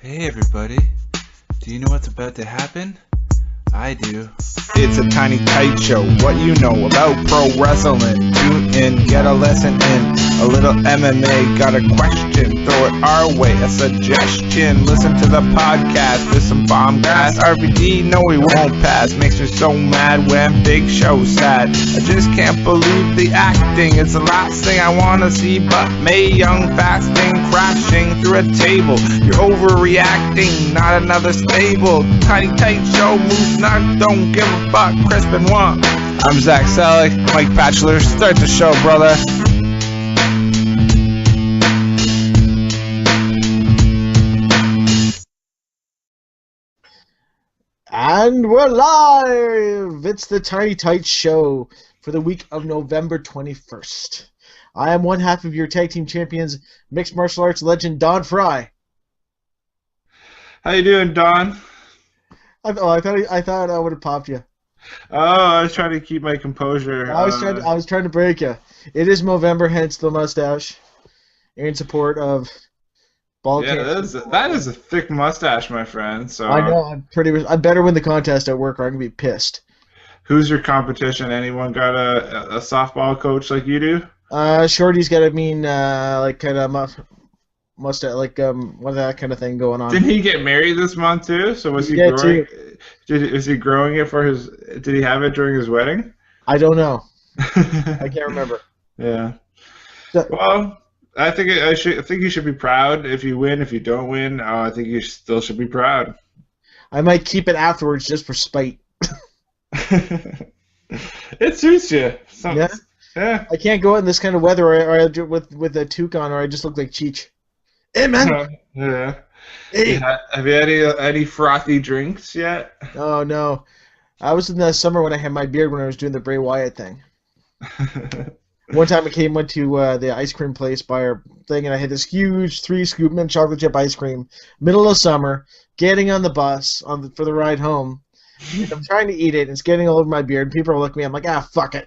Hey everybody, do you know what's about to happen? I do. It's a tiny tight show. What you know about pro wrestling? Tune in, get a lesson in a little MMA. Got a question? Throw it our way. A suggestion? Listen to the podcast with some bomb gas. RVD, no, we won't pass. Makes me so mad when Big Show's sad. I just can't believe the acting. It's the last thing I wanna see, but Mae Young fasting, crashing through a table. You're overreacting, not another stable. Tiny tight show, moves not, don't give a fuck. Crispin one. I'm Zach Selick, Mike Batchelor. Start the show, brother. And we're live! It's the Tiny Tight Show for the week of November 21st. I am one half of your tag team champions, mixed martial arts legend Don Fry. How you doing, Don? I thought I would have popped you. Oh, I was trying to keep my composure. I was trying to break you. It is Movember, hence the mustache, in support of ball cancer. That is a thick mustache, my friend. So I know I better win the contest at work, or I'm gonna be pissed. Who's your competition? Anyone got a softball coach like you do? Shorty's got like kind of mustache, like one of that kind of thing going on. Didn't he get married this month too? So was he growing? Is he growing it for his? Did he have it during his wedding? I don't know. I can't remember. Yeah. Well, I think you should be proud if you win. If you don't win, I think you still should be proud. I might keep it afterwards just for spite. It suits you. Yeah. I can't go out in this kind of weather or with a toque on, or I just look like Cheech. Hey, man. Yeah. Hey. Have you had any frothy drinks yet? Oh no, I was in the summer when I had my beard when I was doing the Bray Wyatt thing. One time I went to the ice cream place by our thing, and I had this huge 3-scoop mint chocolate chip ice cream, middle of summer, getting on the bus for the ride home. And I'm trying to eat it, and it's getting all over my beard. People are looking at me. I'm like, fuck it.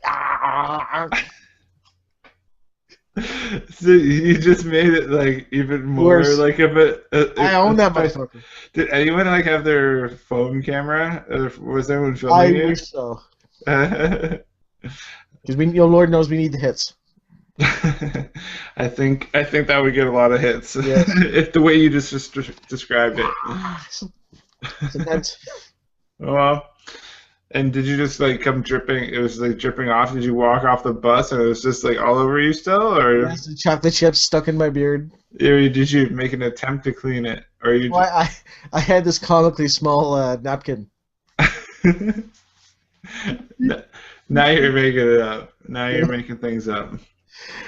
So you just made it like even more worse. Like a bit. I own that motherfucker. Did anyone like have their phone camera? Or was anyone filming it? I wish so. Because Lord knows we need the hits. I think that would get a lot of hits. Yeah. If the way you just described it. It's intense. Well, and did you just like come dripping? It was like dripping off. Did you walk off the bus and it was just like all over you still, or yes, the chocolate chips stuck in my beard? Or did you make an attempt to clean it, or you? Well, I had this comically small napkin. Now you're making it up. Now you're making things up.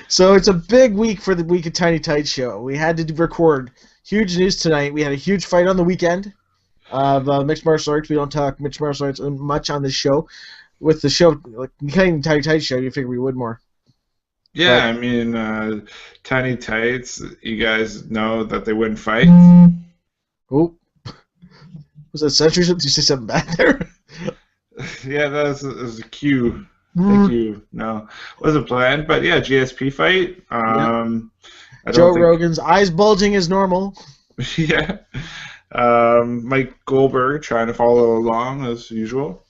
So it's a big week for the Week of Tiny Tight Show. We had to record huge news tonight. We had a huge fight on the weekend of mixed martial arts. We don't talk mixed martial arts much on this show. With the show, like Tiny Tight Show, you figure we would more. Yeah, I mean, Tiny Tights, you guys know that they wouldn't fight. Oh. Was that censorship? Did you say something bad there? Yeah, that was a cue. Thank you. No, wasn't planned, but yeah, GSP fight. Joe Rogan's eyes bulging as normal. Yeah. Mike Goldberg trying to follow along as usual.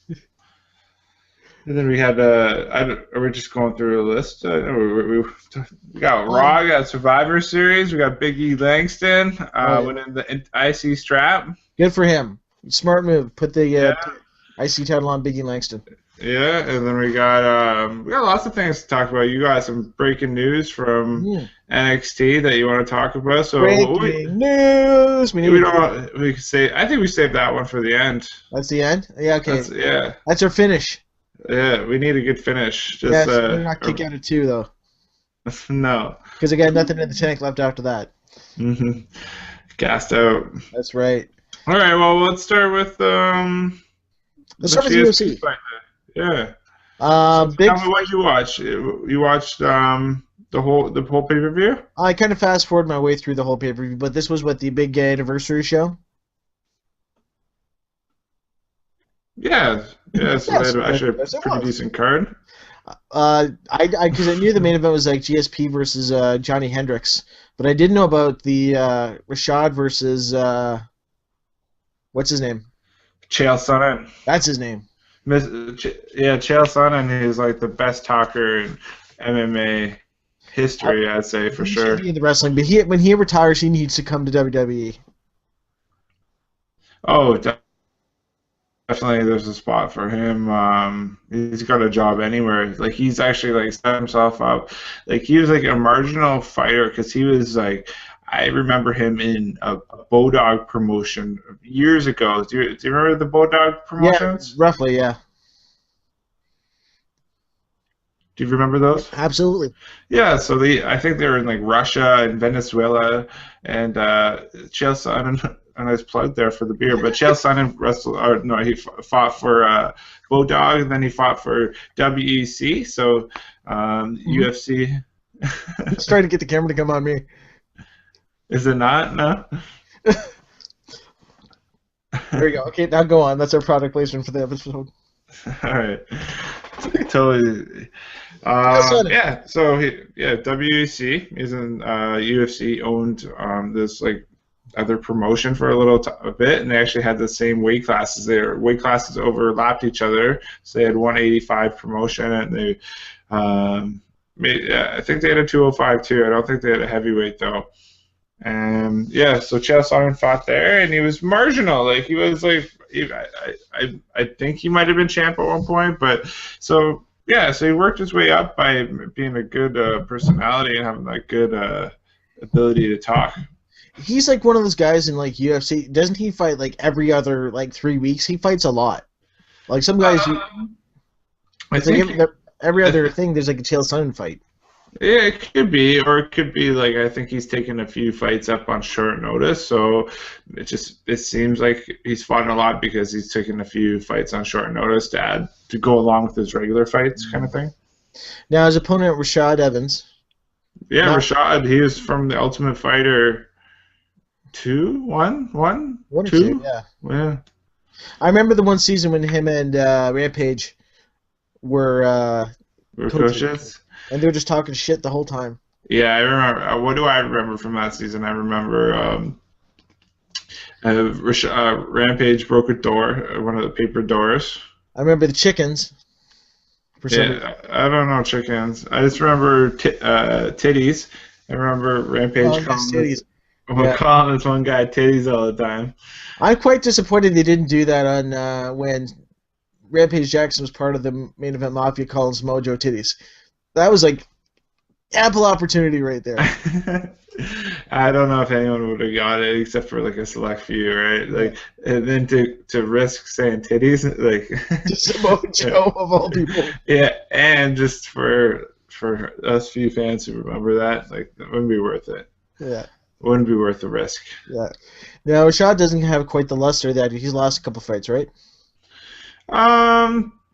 And then we had we're just going through a list. We got Raw, we got Survivor Series, we got Big E Langston winning the IC strap. Good for him. Smart move. Put the IC title on Big E Langston. Yeah, and then we got lots of things to talk about. You got some breaking news from NXT that you want to talk about. So breaking news. We could say. I think we saved that one for the end. That's the end. Yeah. Okay. That's our finish. Yeah, we need a good finish. Just we're not kick out of 2 though. No. Because I got nothing in the tank left after that. Mm-hmm. Gassed out. That's right. All right. Well, let's start with Let's start with UFC. Yeah. Tell me what you watched. You watched the whole pay-per-view? I kind of fast-forwarded my way through the whole pay-per-view, but this was the big anniversary show? Yeah. So they had actually a pretty decent card. Because I knew the main event was like GSP versus Johnny Hendricks, but I didn't know about the Rashad versus What's his name? Chael Sonnen. That's his name. Yeah, Chael Sonnen is like the best talker in MMA history, I'd say, for He sure. should be in the wrestling, but when he retires, he needs to come to WWE. Oh, definitely there's a spot for him. He's got a job anywhere. Like, he's actually like set himself up. Like, he was like a marginal fighter because he was like, I remember him in a Bodog promotion years ago. Do you remember the Bodog promotions? Yeah, roughly, yeah. Do you remember those? Absolutely. Yeah, so I think they were in like Russia and Venezuela, and Chael Sonnen, and I was plugged there for the beer, but Chael Sonnen wrestled, or no, he fought for Bodog, and then he fought for WEC, so UFC. He's trying to get the camera to come on me. Is it not? No? There we go. Okay, now go on. That's our product placement for the episode. All right. Totally. Yeah, so WEC is in UFC owned this like other promotion for a bit, and they actually had the same weight classes. Their weight classes overlapped each other, so they had 185 promotion, and they I think they had a 205 too. I don't think they had a heavyweight though. And yeah, so Chael Sonnen fought there, and he was marginal. Like, he was like, I think he might have been champ at one point, but so yeah, so he worked his way up by being a good personality and having that good ability to talk. He's like one of those guys in like UFC. Doesn't he fight like every other like 3 weeks? He fights a lot. Like some guys, I think like every other thing there's like a Chael Sonnen fight. Yeah, it could be, or it could be like, I think he's taken a few fights up on short notice, so it seems like he's fought a lot because he's taken a few fights on short notice to go along with his regular fights, kind of thing. Now his opponent Rashad Evans. Yeah, Rashad, he was from the Ultimate Fighter 2, 1, 1, One or 2? two, yeah. Yeah. I remember the one season when him and Rampage were coaches. And they were just talking shit the whole time. Yeah, I remember. What do I remember from that season? I remember Rampage broke a door, one of the paper doors. I remember the chickens. Yeah, I don't know chickens. I just remember titties. I remember Rampage calling this one guy titties all the time. I'm quite disappointed they didn't do that on when Rampage Jackson was part of the Main Event Mafia calling Mojo titties. That was like ample opportunity right there. I don't know if anyone would have got it except for like a select few, right? Like, and then to risk saying titties, like just Mojo of all people. Yeah, and just for us few fans who remember that, like, that wouldn't be worth it. Yeah, it wouldn't be worth the risk. Yeah. Now Rashad doesn't have quite the luster that he's lost a couple fights, right?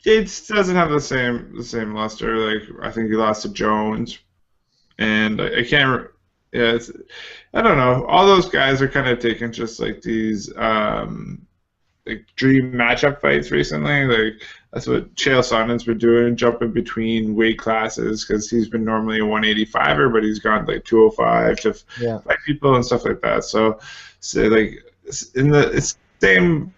It doesn't have the same luster. Like, I think he lost to Jones, and I can't. Yeah, I don't know. All those guys are kind of taking just like these like dream matchup fights recently. Like, that's what Chael Sonnen's been doing, jumping between weight classes because he's been normally a 185er, but he's gone like 205 to fight people and stuff like that. So like in the same.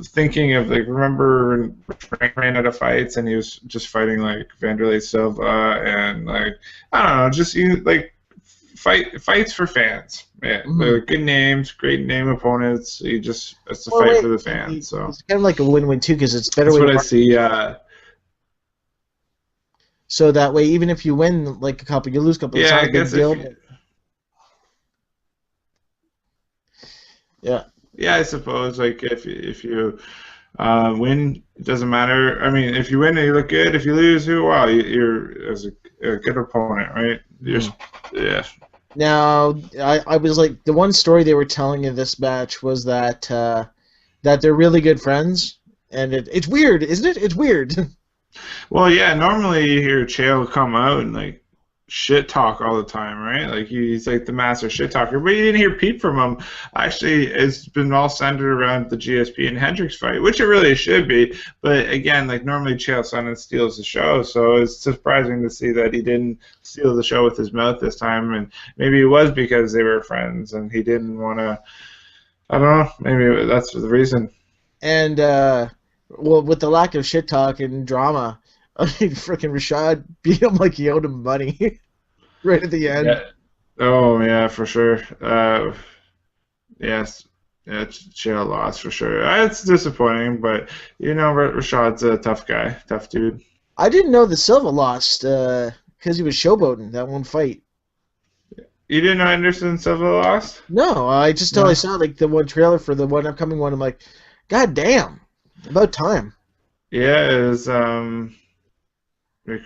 Thinking of, like, remember when Frank ran out of fights and he was just fighting like Vanderlei Silva and, like, I don't know, just like fights for fans. Yeah, They're good names, great name opponents. It's a fight for the fans. So it's kind of like a win-win too because it's better. That's what I see. So that way, even if you win like a couple, you lose a couple. Yeah, it's not I a big guess deal. Yeah. Yeah, I suppose, like, if you win, it doesn't matter. I mean, if you win, you look good. If you lose, you're as a good opponent, right? Yeah. Now, I was like, the one story they were telling in this match was that that they're really good friends, and it's weird, isn't it? It's weird. Well, yeah. Normally, you hear Chael come out and like shit talk all the time, right? Like, he's like the master shit talker, but you didn't hear peep from him. Actually, it's been all centered around the GSP and Hendricks fight, which it really should be. But again, like, normally Chael Sonnen steals the show, so it's surprising to see that he didn't steal the show with his mouth this time. And maybe it was because they were friends and he didn't want to I don't know. Maybe that's the reason. And well, with the lack of shit talk and drama, I mean, freaking Rashad beat him like he owed him money right at the end. Yeah. Oh yeah, for sure. Yes. Yeah, Chael lost for sure. It's disappointing, but Rashad's a tough guy, tough dude. I didn't know that Silva lost because he was showboating that one fight. You didn't know Anderson Silva lost? No, I just totally saw like the one trailer for the one upcoming one. I'm like, God damn, about time. Yeah, it was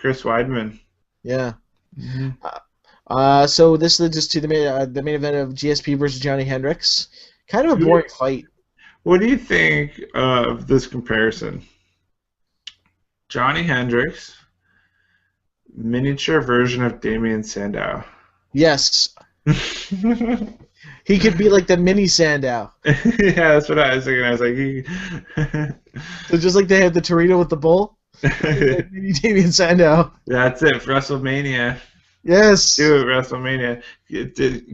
Chris Weidman. Yeah. Mm-hmm. So this leads us to the main event of GSP versus Johnny Hendricks. Kind of a boring fight. What do you think of this comparison? Johnny Hendricks, miniature version of Damian Sandow. Yes. He could be like the mini Sandow. Yeah, that's what I was thinking. I was like, So just like they had the Torito with the bull, mini Damian Sandow. That's it for WrestleMania. Yes. Do it, WrestleMania.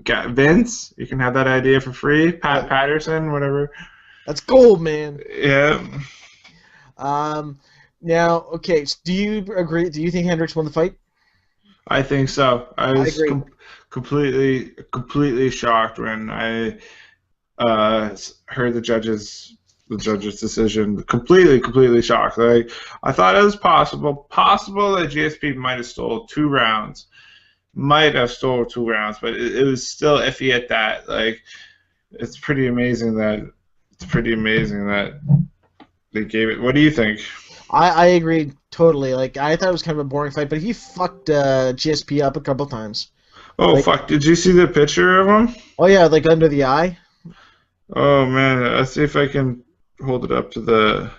Got Vince, you can have that idea for free. Pat Patterson, whatever. That's gold, man. Yeah. Now, okay, so do you agree? Do you think Hendricks won the fight? I think so. I was agree. completely shocked when I heard the judge's decision. Completely shocked. Like, I thought it was possible that GSP might have stole 2 rounds. But it was still iffy at that. Like, it's pretty amazing that they gave it. What do you think? I agree totally. Like, I thought it was kind of a boring fight, but he fucked GSP up a couple times. Oh, like, fuck! Did you see the picture of him? Oh yeah, like under the eye. Oh man, let's see if I can hold it up to the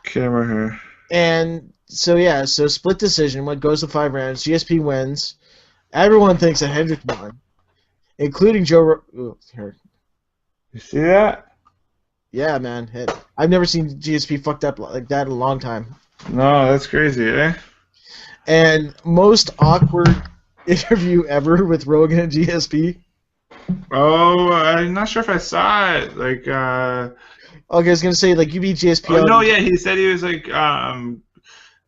camera here. And so yeah, so split decision. What goes to 5 rounds? GSP wins. Everyone thinks that Hendricks won, including Joe. Here. You see that? Yeah, man. I've never seen GSP fucked up like that in a long time. No, that's crazy, eh? And most awkward interview ever with Rogan and GSP. Oh, I'm not sure if I saw it. Like, Okay, I was gonna say like you beat GSP. Oh, no, yeah, he said he was like,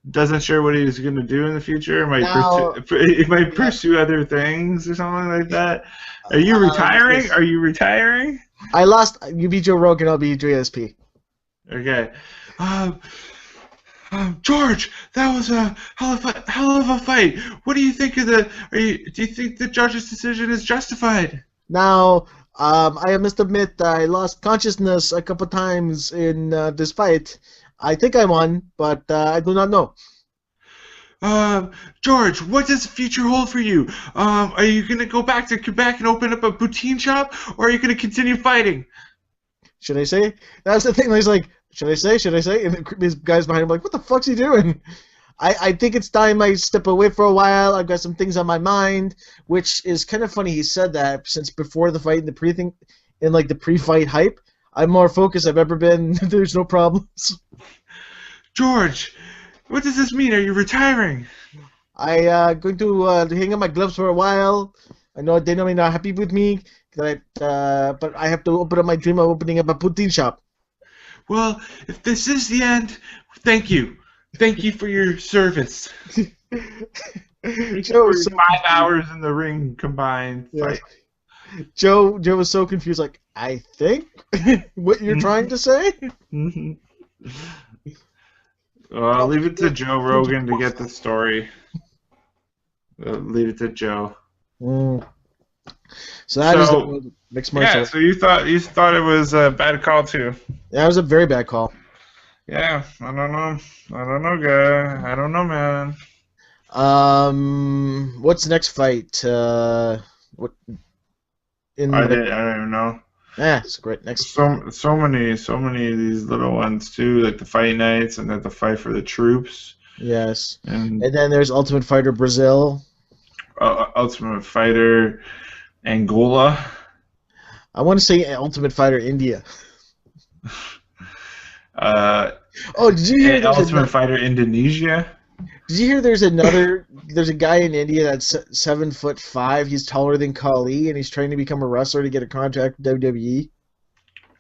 doesn't sure what he was gonna do in the future. He might pursue other things or something like that. Are you retiring? Are you retiring? I lost. You beat Joe Rogan. I'll beat GSP. Okay. George, that was a hell of a fight. What do you think of do you think the judge's decision is justified? Now, I must admit I lost consciousness a couple times in this fight. I think I won, but I do not know. George, what does the future hold for you? Are you gonna go back to Quebec and open up a poutine shop, or are you gonna continue fighting? Should I say? That's the thing. He's like, should I say? Should I say? And these guys behind him are like, what the fuck's he doing? I think it's time I step away for a while. I've got some things on my mind, which is kind of funny. He said that since before the fight, the pre-fight hype. I'm more focused I've ever been. There's no problems. George, what does this mean? Are you retiring? I going to hang up my gloves for a while. I know they may not happy with me, but I have to open up my dream of opening up a poutine shop. Well, if this is the end, thank you. Thank you for your service. Joe, 5 hours in the ring combined. Yeah. Joe was so confused. Like, I think what you're trying to say. Mm-hmm. Well, I'll leave it to Joe Rogan to get the story. Leave it to Joe. So that is the mixed martial. Yeah. So you thought it was a bad call too? Yeah, it was a very bad call. Yeah, I don't know, guy. I don't know, man. What's the next fight? What? I don't even know. Yeah, it's great. Next. So many of these little ones too, like the fight nights and then the fight for the troops. Yes. And then there's Ultimate Fighter Brazil. Ultimate Fighter Angola. I want to say Ultimate Fighter India. Did you hear Ultimate Fighter Indonesia? Did you hear there's a guy in India that's 7'5". He's taller than Khali, and he's trying to become a wrestler to get a contract with WWE.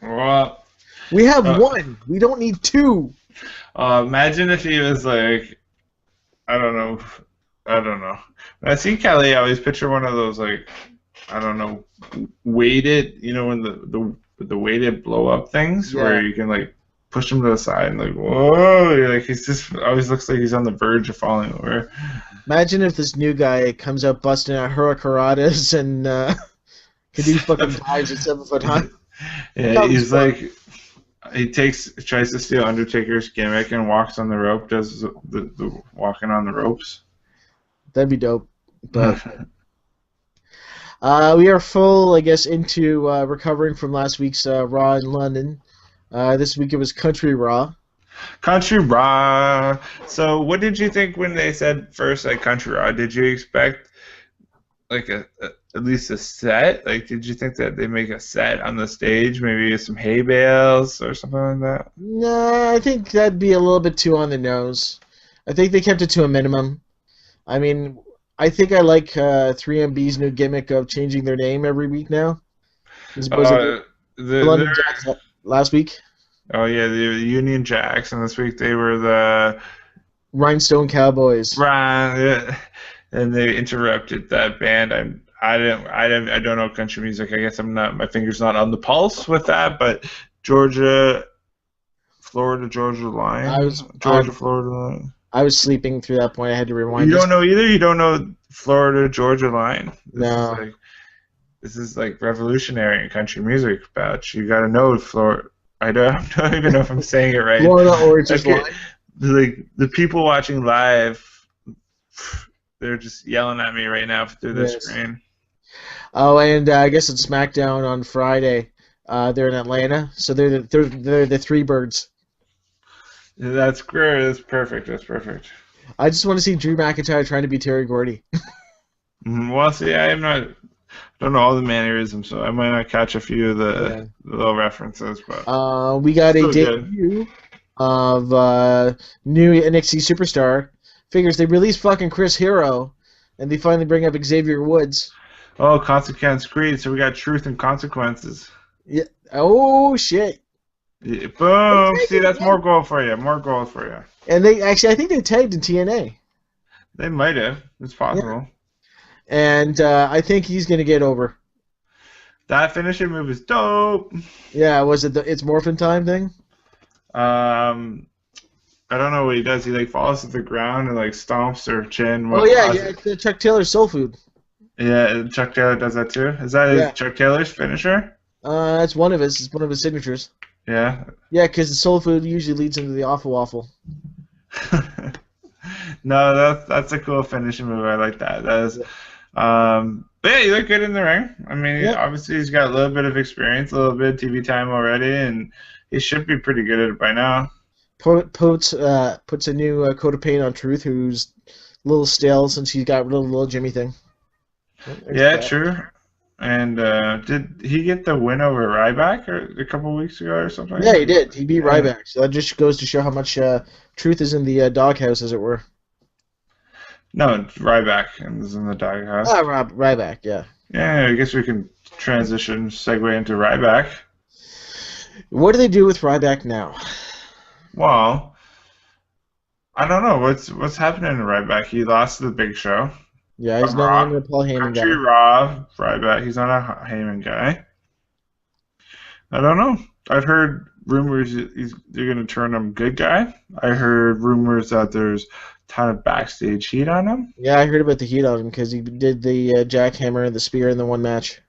Well, We have one. We don't need two. imagine if he was like, I don't know. When I see Kelly, I always picture one of those like, I don't know, weighted, when the weighted blow up things where you can like push him to the side and like, whoa, like he's just always looks like he's on the verge of falling over. Imagine if this new guy comes up busting out hurricanratas and can do fucking dives at 7 foot high. Yeah, he's like, he tries to steal Undertaker's gimmick and walks on the rope, does the walking on the ropes. That'd be dope. But we are full, I guess, into recovering from last week's Raw in London. This week it was Country Raw. Country Raw. So what did you think when they said first like Country Raw? Did you expect like at least a set? Like, did you think that they make a set on the stage, maybe some hay bales or something like that? No, I think that'd be a little bit too on the nose. I think they kept it to a minimum. I mean, I think I like 3MB's new gimmick of changing their name every week now. London Jacks last week. Oh yeah, the Union Jacks, and this week they were the Rhinestone Cowboys. Right, and they interrupted that band. I don't know country music. I guess my finger's not on the pulse with that. But Florida Georgia line. Florida line. I was sleeping through that point. I had to rewind. You don't know either. You don't know Florida Georgia line. No. This is like revolutionary in country music, Batch. You gotta know Florida. I don't even know if I'm saying it right. Florida Orange's line. Like the people watching live, they're just yelling at me right now through the screen. Oh, and I guess it's SmackDown on Friday. They're in Atlanta, so they're the Three Birds. That's great. That's perfect. I just want to see Drew McIntyre trying to be Terry Gordy. Well, see, I don't know all the mannerisms, so I might not catch a few of the little references. But we got a debut of new NXT superstar. Figures they released fucking Chris Hero, and they finally bring up Xavier Woods. Oh, Consequence Creed. So we got Truth and Consequences. Yeah. Oh shit. Yeah, boom. See, that's more gold for you. And I think they tagged in TNA. They might have. It's possible. Yeah. And I think he's gonna get over. That finishing move is dope. Yeah, was it the It's Morphin' Time thing? I don't know what he does. He like falls to the ground and like stomps her chin. It's Chuck Taylor's Soul Food. Yeah, Chuck Taylor does that too. Is that Chuck Taylor's finisher? That's one of his. It's one of his signatures. Yeah. Yeah, because the Soul Food usually leads into the Awful Waffle. No, that's a cool finishing move. I like that. That is. But yeah, you look good in the ring. I mean, obviously he's got a little bit of experience, a little bit of TV time already, and he should be pretty good at it by now. Puts a new coat of paint on Truth, who's a little stale since he's got rid of the little Jimmy thing. True. And did he get the win over Ryback a couple weeks ago or something? Yeah, he did. He beat Ryback. So that just goes to show how much Truth is in the doghouse, as it were. No, Ryback is in the doghouse. Ryback, yeah. Yeah, I guess we can segue into Ryback. What do they do with Ryback now? Well, I don't know. What's happening to Ryback? He lost to the Big Show. Yeah, he's no longer a Paul Heyman guy. Country Raw, Ryback. He's not a Heyman guy. I don't know. I've heard rumors they're going to turn him good guy. I heard rumors that there's a ton of backstage heat on him. Yeah, I heard about the heat on him because he did the jackhammer and the spear in the one match.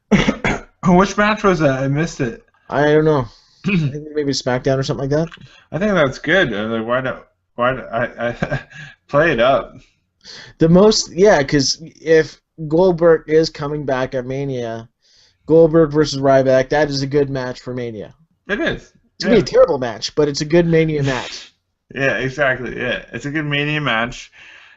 Which match was that? I missed it. I don't know. I think maybe SmackDown or something like that. I think that's good. Like, why I play it up? Because if Goldberg is coming back at Mania, Goldberg versus Ryback, that is a good match for Mania. It is. It's going to be a terrible match, but it's a good Mania match. Yeah, exactly. Yeah, it's a good Mania match.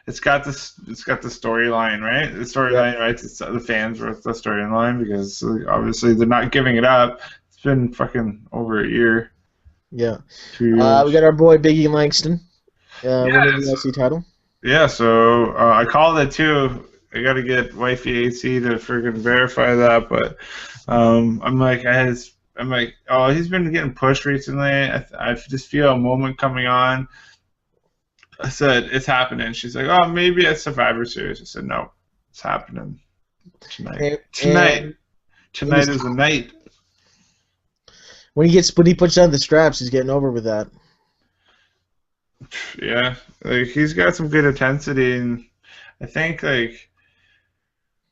It's got the storyline, right? The storyline, right? It's the fans with the storyline because obviously they're not giving it up. It's been fucking over a year. Yeah. 2 years. We got our boy Biggie Langston winning the IC title. yeah, so I called it too. I got to get wifey AC to freaking verify that, but I'm like, I'm like, oh, he's been getting pushed recently. I just feel a moment coming on. I said, it's happening. She's like, oh, maybe at Survivor Series. I said, no, it's happening tonight. And Tonight is the night. when he puts down the straps, he's getting over with that. Yeah, like he's got some good intensity, and I think like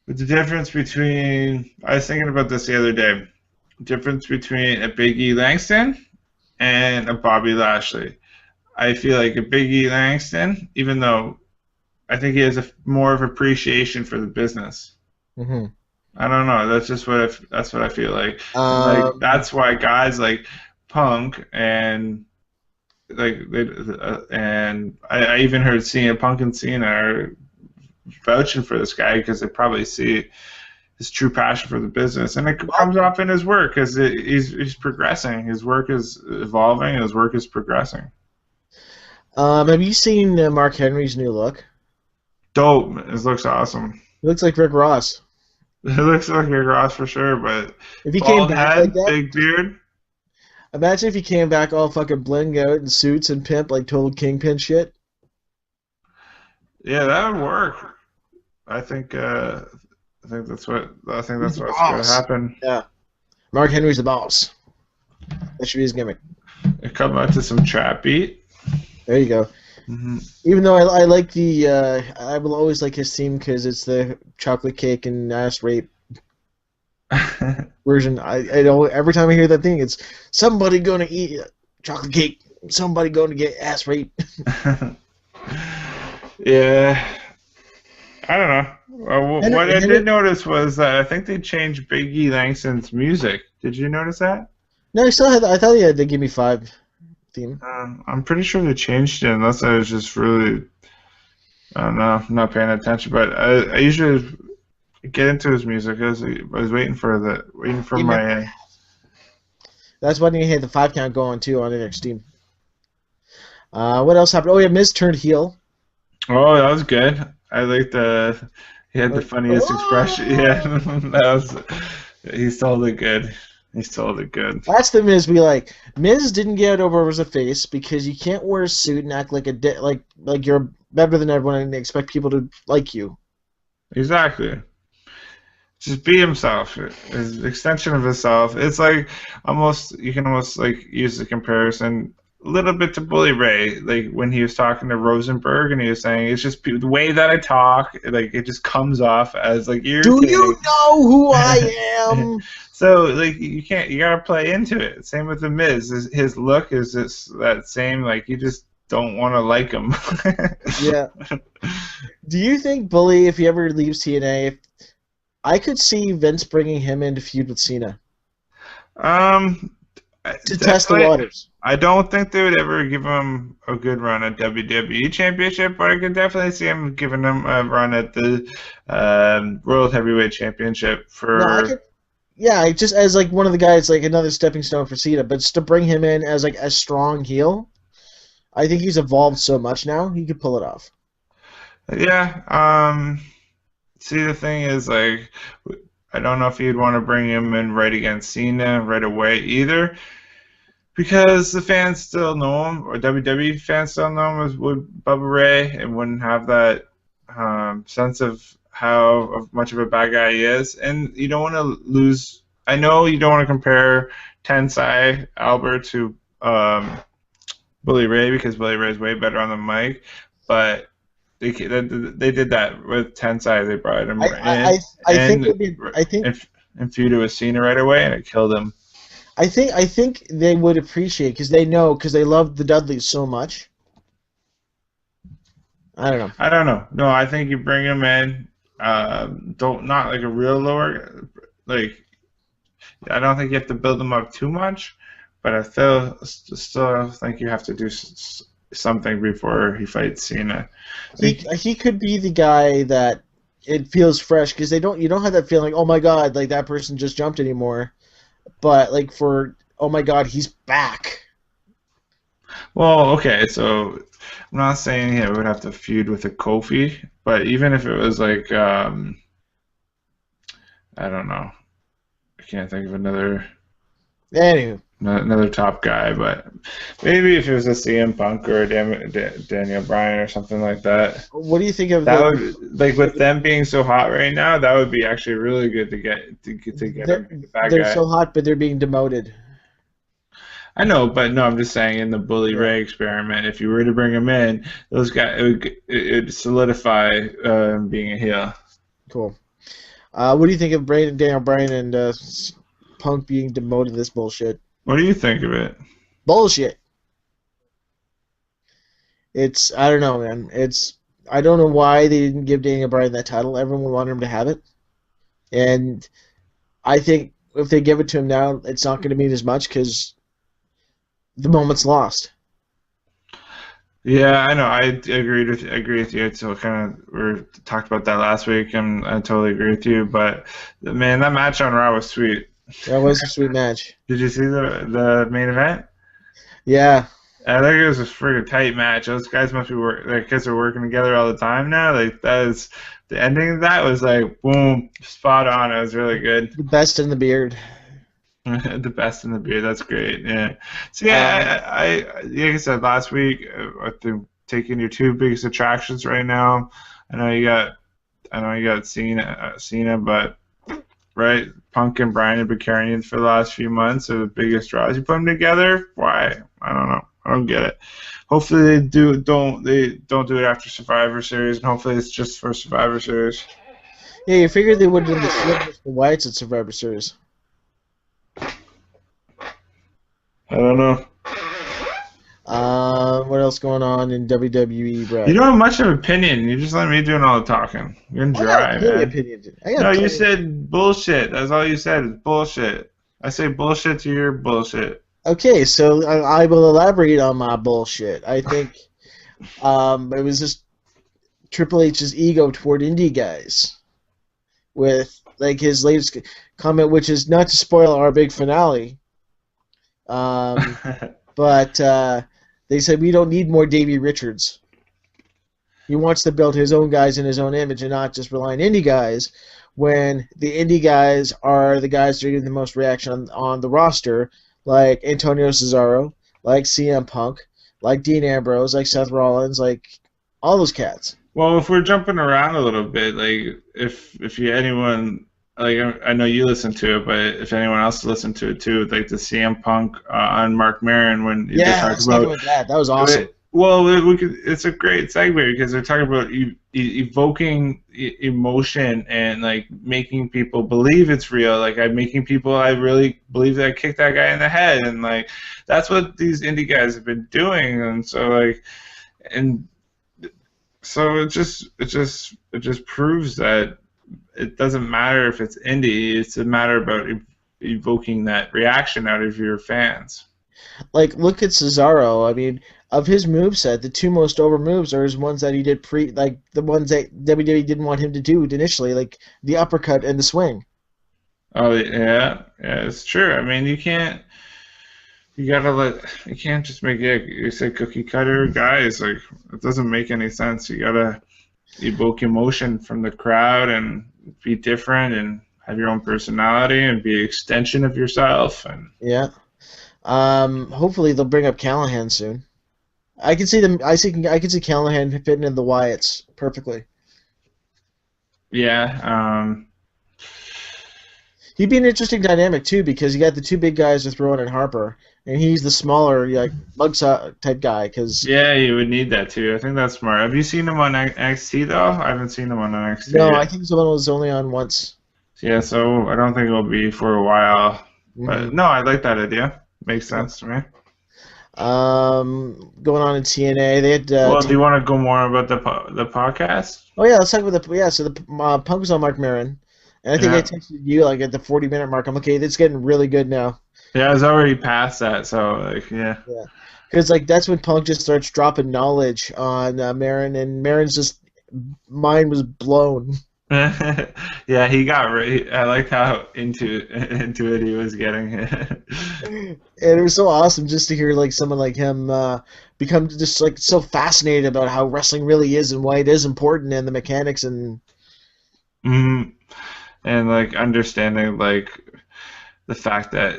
with the difference between I was thinking about this the other day, difference between a Big E Langston and a Bobby Lashley. I feel like a Big E Langston, even though I think he has more of appreciation for the business. Mm-hmm. I don't know. That's just that's what I feel like. Like that's why guys like Punk and and I even heard Punk and Cena are vouching for this guy because they probably see his true passion for the business, and it comes off in his work because he's progressing. His work is evolving. His work is progressing. Have you seen Mark Henry's new look? Dope. It looks awesome. He looks like Rick Ross. It looks like Rick Ross for sure, but if he came back head, like that, big beard. Imagine if he came back all fucking bling out in suits and pimp like total kingpin shit. Yeah, that would work. I think that's what's gonna happen. Yeah, Mark Henry's the boss. That should be his gimmick. It come out to some trap beat. There you go. Mm-hmm. Even though I like the, I will always like his theme because it's the chocolate cake and ass rape version. I know every time I hear that thing, it's somebody gonna eat chocolate cake, somebody gonna get ass rape. Yeah, I don't know. What I did notice was that I think they changed Big E Langston's music. Did you notice that? No, I still had. I thought he had the Give Me Five theme. I'm pretty sure they changed it, unless I was just really, I don't know, not paying attention. But I usually get into his music. I was waiting for my. That's when he had the 5 count going too on NXT. What else happened? Oh yeah, Miz turned heel. Oh, that was good. I liked he had the funniest expression. Yeah, he sold it good. He sold it good. That's the Miz we like. Miz didn't get over as a face because you can't wear a suit and act like like you're better than everyone and expect people to like you. Exactly. Just be himself. His extension of himself. It's like you can almost like use the comparison a little bit to Bully Ray, like when he was talking to Rosenberg and he was saying it's just the way that I talk, like it just comes off as like irritating. Do you know who I am? So like you gotta play into it. Same with the Miz. His look is that same, like you just don't want to like him. Yeah. Do you think Bully, if he ever leaves TNA, I could see Vince bringing him into feud with Cena? To test the waters. I don't think they would ever give him a good run at WWE Championship, but I could definitely see him giving him a run at the World Heavyweight Championship for. Yeah, just as like one of the guys, like another stepping stone for Cena, but just to bring him in as like a strong heel. I think he's evolved so much now, he could pull it off. Yeah. See, the thing is, like, I don't know if you'd want to bring him in right against Cena right away either, because the fans still know him, or WWE fans still know him as Bubba Ray, and wouldn't have that sense of how much of a bad guy he is. And you don't want to lose. I know you don't want to compare Tensai Albert to Bully Ray, because Bully Ray is way better on the mic, but they did that with Tensai. They brought him and feuded with Cena right away, and it killed him. I think they would appreciate, because they love the Dudleys so much. I don't know. No, I think you bring him in. Not like a real lower, like, I don't think you have to build him up too much, but I still think you have to do something before he fights Cena. He could be the guy that it feels fresh, because you don't have that feeling, oh my god, like that person just jumped anymore, but like oh my god, he's back. Well, okay, so I'm not saying he would have to feud with a Kofi, but even if it was like, I don't know, I can't think of Anywho, another top guy, but maybe if it was a CM Punk or a Daniel Bryan or something like that. what do you think of That would, like, with them being so hot right now, that would be actually really good to get him, that they're guy. so hot, but they're being demoted. I know, but no, I'm just saying in the Bully Ray experiment, if you were to bring him in, those guys it would solidify being a heel. Cool. What do you think of Daniel Bryan and Punk being demoted? This bullshit. What do you think of it? Bullshit. I don't know, man. I don't know why they didn't give Daniel Bryan that title. Everyone wanted him to have it, and I think if they give it to him now, it's not going to mean as much because the moment's lost. Yeah, I know. I agree with you. So kind of we talked about that last week, and I totally agree with you. But man, that match on Raw was sweet. That was a sweet match. Did you see the main event? Yeah. I think it was a freaking tight match. Those guys must be guys are working together all the time now. Like that is the ending of that was like boom, spot on. It was really good. The best in the beard. The best in the beard. That's great. Yeah. So yeah, like I said last week, I think taking your two biggest attractions right now. I know you got Cena, but right, Punk and Bryan have been carrying it for the last few months. They're the biggest draws. You put them together. Why? I don't know. I don't get it. Hopefully they don't do it after Survivor Series, and hopefully it's just for Survivor Series. Yeah, you figured they would have done the split with the Whites at Survivor Series. I don't know. What else going on in WWE, bro? You don't have much of an opinion. You just let me doing all the talking. You're dry, man. No, you said bullshit. That's all you said is bullshit. I say bullshit to your bullshit. Okay, so I will elaborate on my bullshit. I think it was just Triple H's ego toward indie guys with like his latest comment, which is not to spoil our big finale. But they said we don't need more Davey Richards. He wants to build his own guys in his own image and not just rely on indie guys when the indie guys are the guys that are getting the most reaction on the roster, like Antonio Cesaro, like CM Punk, like Dean Ambrose, like Seth Rollins, like all those cats. Well, if we're jumping around a little bit, like if you anyone like I know you listen to it, but if anyone else listened to it too, like the CM Punk on Mark Maron when they talked about that was awesome. We could. It's a great segue because they're talking about evoking emotion and like making people believe it's real. Like I really believe that I kicked that guy in the head, and like that's what these indie guys have been doing. And so it just proves that it doesn't matter if it's indie. It's a matter about evoking that reaction out of your fans. Like look at Cesaro. I mean, of his moveset, the two most over moves are his ones that he did the ones that WWE didn't want him to do initially, like the uppercut and the swing. Oh yeah, it's true. I mean, you can't just make you say cookie cutter guys. Like it doesn't make any sense. You gotta evoke emotion from the crowd and be different and have your own personality and be an extension of yourself. And yeah. Hopefully they'll bring up Callahan soon. I can see them. I can see Callahan fitting in the Wyatts perfectly. Yeah. He'd be an interesting dynamic too because you got the two big guys with Rowan and Harper, and he's the smaller like mugshot type guy. Yeah, you would need that too. I think that's smart. Have you seen him on NXT though? I haven't seen him on NXT. No, yet. I think the one was only on once. Yeah, so I don't think it'll be for a while. Mm-hmm. But no, I like that idea. Makes sense to me. Going on in TNA, they had. Well, do you want to go more about the podcast? Oh yeah, let's talk about the So the Punk was on Mark Maron, and I think I texted you like at the 40-minute mark. I'm okay. It's getting really good now. Yeah, I was already past that, so like yeah. Yeah, because like that's when Punk just starts dropping knowledge on Maron, and Maron's just mind was blown. Yeah, he got I liked how into it he was getting. And it was so awesome just to hear like someone like him become just like so fascinated about how wrestling really is and why it is important and the mechanics and Mhm. And like understanding like the fact that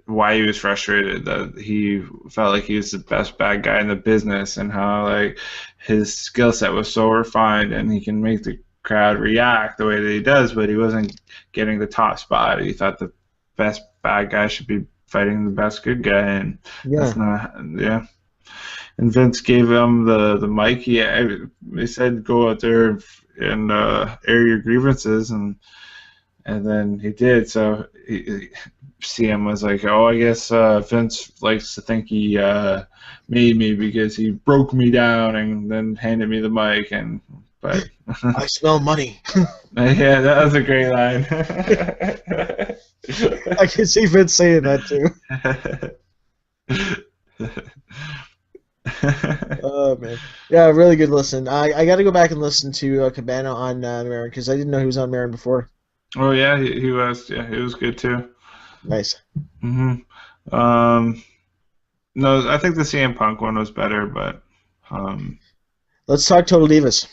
why he was frustrated, that he felt like he was the best bad guy in the business, and how like his skill set was so refined and he can make the crowd react the way that he does, but he wasn't getting the top spot. He thought the best bad guy should be fighting the best good guy, and yeah. that's not, yeah. And Vince gave him the mic. He said go out there and air your grievances, and then he did. So CM was like, "Oh, I guess Vince likes to think he made me because he broke me down and then handed me the mic." But I smell money. yeah, that was a great line. I can see Vince saying that too. Oh man, yeah, really good listen. I got to go back and listen to Cabana on Marin because I didn't know he was on Marin before. Oh yeah, he was. Yeah, he was good too. Nice. No, I think the CM Punk one was better, but Let's talk Total Divas.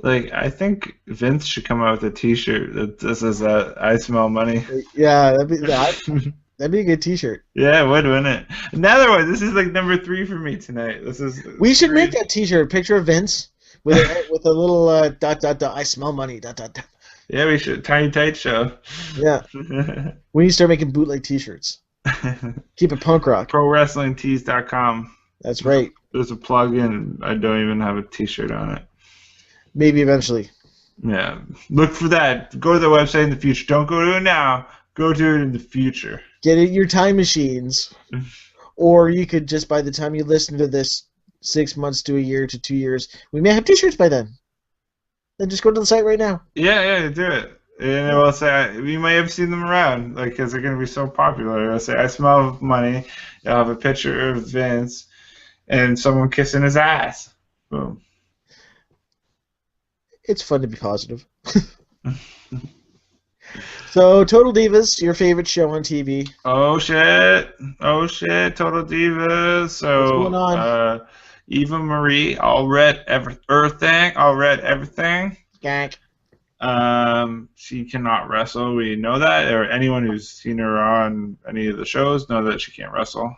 like I think Vince should come out with a T-shirt that this is I smell money. Yeah, that'd be a good T-shirt. Yeah, it would, wouldn't it? Another one. This is like number 3 for me tonight. We should make that T-shirt. Picture of Vince with a little dot dot dot. I smell money. Dot dot dot. Yeah, we should. Tiny Tight Show. Yeah. We need to start making bootleg T-shirts. Keep it punk rock. ProWrestlingTees.com. That's right. There's a plug-in. I don't even have a T-shirt on it. Maybe eventually. Yeah. Look for that. Go to the website in the future. Don't go to it now. Go to it in the future. Get it in your time machines. Or you could just, by the time you listen to this, 6 months to a year to 2 years, we may have T-shirts by then. Then just go to the site right now. Yeah, do it. And it will say, we may have seen them around, like, because they're going to be so popular. It'll say, I smell money. You'll have a picture of Vince and someone kissing his ass. Boom. It's fun to be positive. So, Total Divas, your favorite show on TV. Oh, shit. Total Divas. So, What's going on? Eva Marie, all read everything. Gank. She cannot wrestle. We know that, or anyone who's seen her on any of the shows know that she can't wrestle.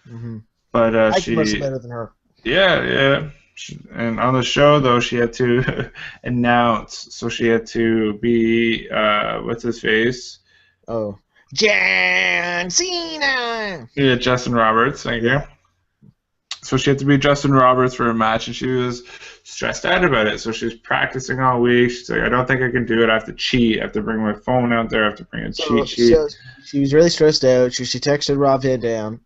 Mm-hmm. But I she can wrestle better than her. Yeah. And on the show though, she had to announce. So she had to be what's his face? Oh, John Cena. Yeah, Justin Roberts. Thank you. So she had to be Justin Roberts for a match, and she was stressed out about it. So she was practicing all week. She's like, I don't think I can do it. I have to cheat. I have to bring my phone out there. I have to bring a cheat sheet. So she was really stressed out. She texted Rob Van Dam.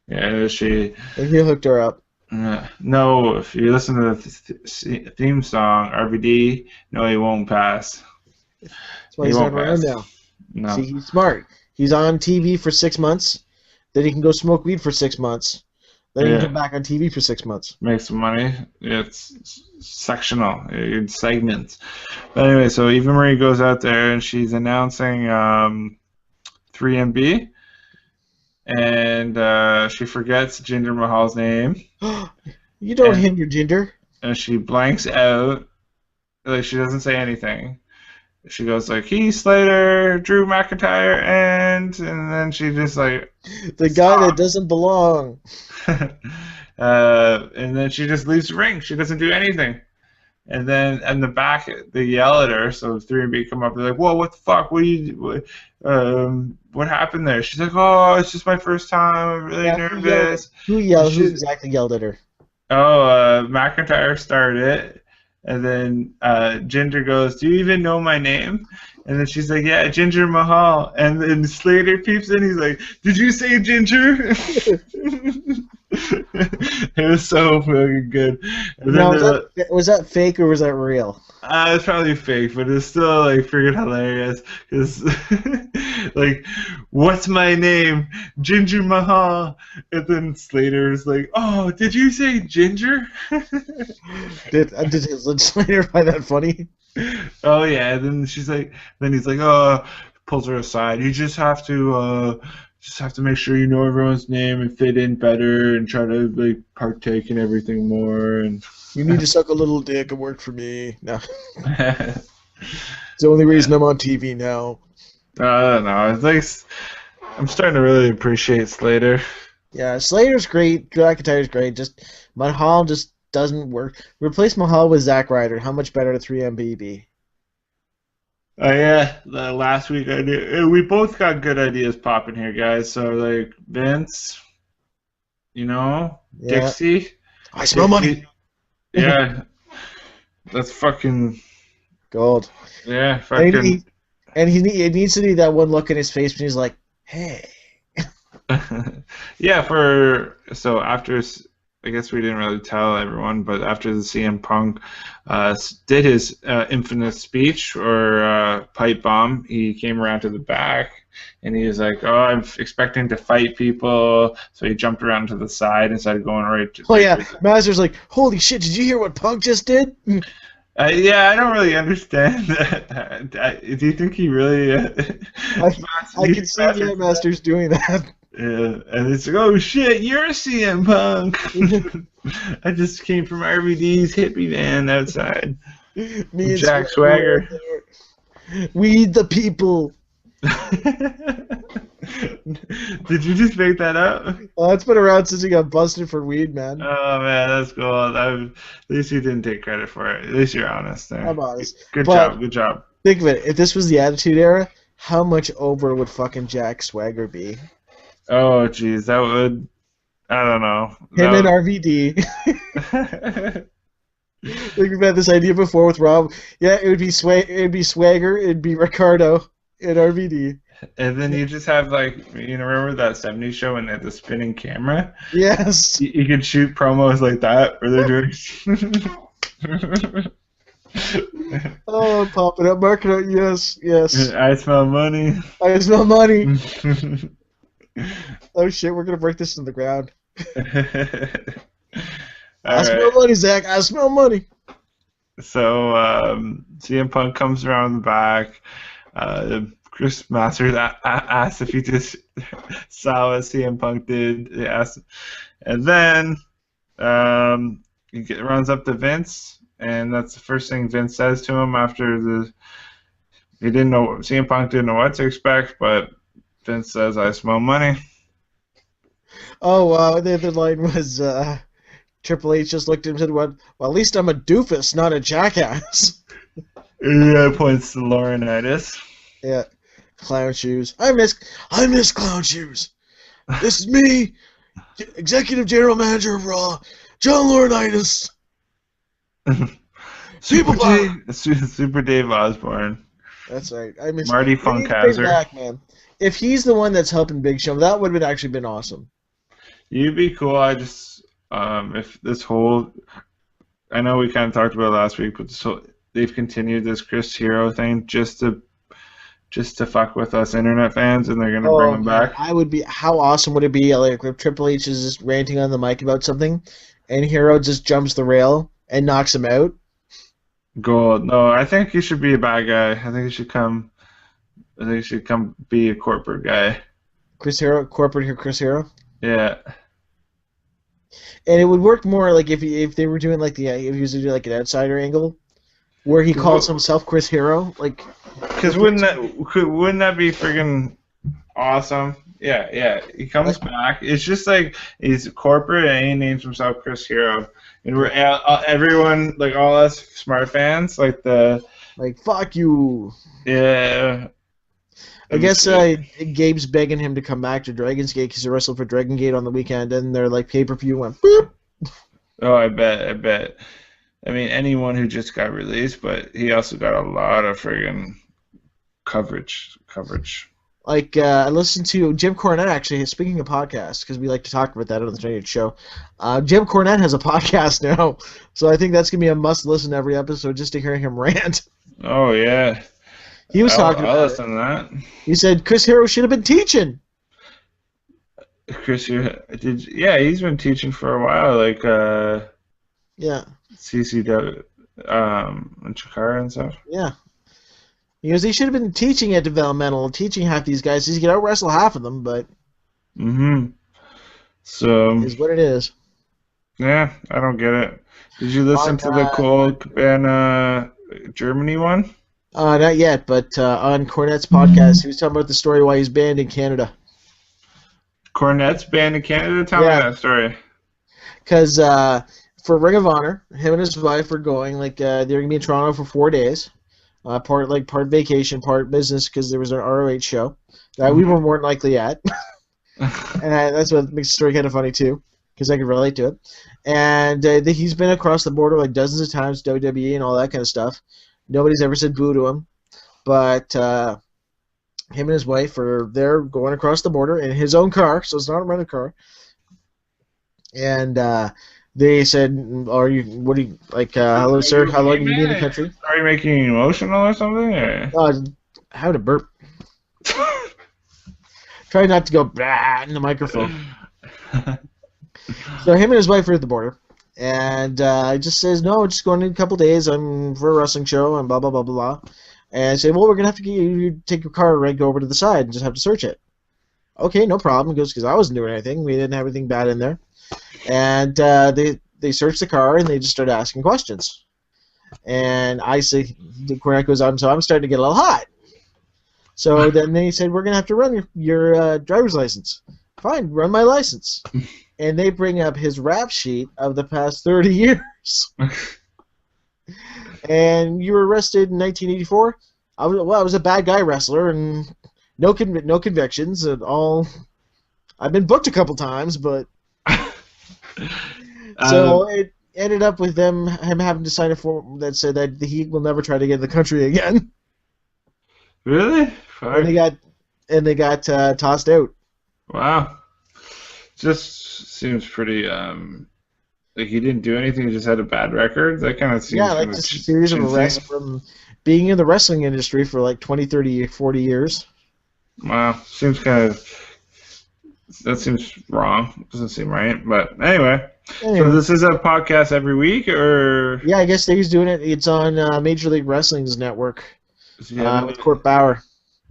Yeah, she. And he hooked her up. No, if you listen to the theme song, RVD, no, he won't pass. That's why he's not around now. No. See, he's smart. He's on TV for 6 months. Then he can go smoke weed for 6 months. Then he can come back on TV for 6 months. Make some money. It's sectional. It's segments. But anyway, so Eva Marie goes out there and she's announcing 3MB. And she forgets Jinder Mahal's name. You don't hinder Jinder. And she blanks out. Like, she doesn't say anything. She goes like, Heath Slater, Drew McIntyre, and then she just like... The guy that doesn't belong. And then she just leaves the ring. She doesn't do anything. And then in the back, they yell at her. So 3B come up. They're like, "Whoa, what the fuck? What happened there?" She's like, "Oh, it's just my first time. I'm really nervous." Who yelled? Who exactly yelled at her? Oh, McIntyre started it. And then Jinder goes, "Do you even know my name?" And then she's like, "Yeah, Jinder Mahal." And then Slater peeps in. He's like, "Did you say Ginger?" It was so fucking good. And now, was that fake or was that real? It's probably fake, but it's still like freaking hilarious because like, what's my name? Ginger Mahal. And then Slater's like, oh, did you say Ginger? Did his legislator find that funny? Oh yeah. And then he's like, oh, pulls her aside. You just have to make sure you know everyone's name and fit in better and try to like partake in everything more. And You need to suck a little dick and work for me. No. It's the only reason I'm on TV now. I don't know. It's like I'm starting to really appreciate Slater. Yeah, Slater's great. Drew McIntyre's great. Just Mahal just doesn't work. Replace Mahal with Zack Ryder. How much better the 3MB be? Oh yeah, last week we both got good ideas popping here, guys. So like Vince, Yeah. Dixie. I smell money. Yeah, that's fucking Gold. yeah, fucking. And it needs to be that one look in his face when he's like, hey. Yeah, so after, I guess we didn't really tell everyone, but after the CM Punk did his infamous speech or pipe bomb, he came around to the back and he was like, "Oh, I'm expecting to fight people," so he jumped around to the side instead of going right to. Oh yeah, Masters like, holy shit! Did you hear what Punk just did? Yeah, I don't really understand that. Do you think he really? I can see the Masters doing that. Yeah, and it's like, oh shit, you're a CM Punk. I just came from RVD's hippie van outside. Me and Jack Swagger. We the people. Did you just make that up? Oh, it's been around since he got busted for weed, man. Oh man, that's cool. At least you didn't take credit for it. At least you're honest there. I'm honest. Good job. Think of it. If this was the Attitude Era, how much over would fucking Jack Swagger be? Oh jeez, that would. I don't know. Him and RVD. Like we've had this idea before with Rob. Yeah, it would be Swagger, it'd be Ricardo, and RVD. And then you just have like, remember that '70s show when they had the spinning camera? Yes. You could shoot promos like that where they're doing. Oh, I'm popping up, marking out. Yes. I smell money. I smell money. Oh shit, we're gonna break this in the ground. I smell money, Zach. I smell money. So CM Punk comes around the back. Chris Masters asked if he just saw what CM Punk did. He asked, and then he runs up to Vince, and that's the first thing Vince says to him after CM Punk didn't know what to expect, but Vince says, "I smell money." Oh wow! The other line was Triple H just looked at him and said, "Well, at least I'm a doofus, not a jackass." Yeah, points to Laurinaitis. Yeah, clown shoes. I miss clown shoes. This is me, Executive General Manager of Raw, John Laurinaitis. Super Dave Osborne. That's right. I miss Marty Funkhauser. Man. If he's the one that's helping Big Show, that would have actually been awesome. You'd be cool. I just if this whole, I know we kind of talked about it last week, but they've continued this Chris Hero thing just to fuck with us internet fans, and they're gonna bring him back. How awesome would it be? Like if Triple H is just ranting on the mic about something, and Hero just jumps the rail and knocks him out. Gold. No, I think he should be a bad guy. I think he should come be a corporate guy. Chris Hero. Yeah. And it would work more like if they were doing like if he was doing like an outsider angle, where he calls himself Chris Hero, like. Because wouldn't that be friggin' awesome? Yeah. He comes back. It's just like he's corporate and he names himself Chris Hero, and we're everyone, like all us smart fans, like fuck you. Yeah. I guess Gabe's begging him to come back to Dragon's Gate because he wrestled for Dragon Gate on the weekend, and their pay-per-view went boop. Oh, I bet. I mean, anyone who just got released, but he also got a lot of friggin' coverage. I listened to Jim Cornette, actually, speaking of podcasts, because we like to talk about that on the Training Show. Jim Cornette has a podcast now, so I think that's going to be a must-listen every episode just to hear him rant. Oh, yeah. He was talking I'll about it. listen to that. He said Chris Hero should have been teaching. Chris, yeah, he's been teaching for a while, like Yeah. CCW, and Chikara and stuff. Yeah. He goes, he should have been teaching at developmental, teaching half these guys. He could out wrestle half of them, but So is what it is. yeah, I don't get it. Did you listen to the Colt Cabana Germany one? Not yet, but on Cornette's podcast, he was talking about the story why he's banned in Canada. Cornette's banned in Canada? Tell me that story. Because for Ring of Honor, him and his wife were going, like, they were going to be in Toronto for 4 days. Part vacation, part business, because there was an ROH show that we were more than likely at. And that's what makes the story kind of funny, too, because I could relate to it. And he's been across the border like dozens of times, WWE and all that kind of stuff. Nobody's ever said boo to him. But him and his wife are there going across the border in his own car, so it's not a rented car. And they said, hello, sir, how long have you been in the country? Are you making you emotional or something? Or? How to burp. Try not to go blah in the microphone. So him and his wife are at the border, and he just says, no, just going in a couple days. I'm for a wrestling show, and blah, blah, blah, blah, blah. And I say, well, we're going to have to get you take your car and go over to the side and just have to search it. Okay, no problem. He goes, because I wasn't doing anything. We didn't have anything bad in there. And they searched the car, and they just started asking questions. And I say, Cornette goes, I'm starting to get a little hot. So then they said, we're going to have to run your driver's license. Fine, run my license. And they bring up his rap sheet of the past 30 years. And you were arrested in 1984? I was a bad guy wrestler, and no convictions at all. I've been booked a couple times, but... So it ended up with him having to sign a form that said that he will never try to get in the country again. Really? And they got tossed out. Wow. Just seems pretty, like he didn't do anything, he just had a bad record? That kind of seems... Yeah, like just a series of arrests from being in the wrestling industry for like 20, 30, 40 years. Wow. Seems kind of... That seems wrong. Doesn't seem right. But anyway. So this is a podcast every week, or... Yeah, I guess he's doing it. It's on Major League Wrestling's network with Court Bauer.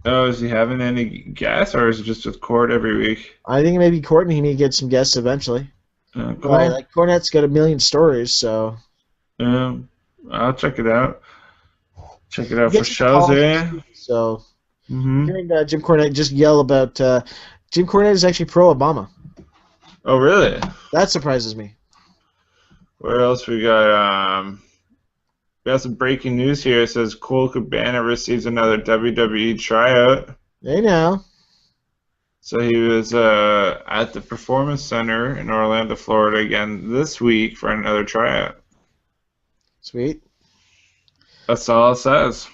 Oh, is he having any guests, or is it just with Court every week? I think maybe Court, and he may get some guests eventually. Cool. Like Cornette's got a million stories, so... I'll check it out. Check it out for shows, eh? So, hearing Jim Cornette just yell about... Jim Cornette is actually pro-Obama. Oh, really? That surprises me. What else we got? We have some breaking news here. It says Colt Cabana receives another WWE tryout. Hey, now. So he was at the Performance Center in Orlando, Florida again this week for another tryout. Sweet. That's all it says.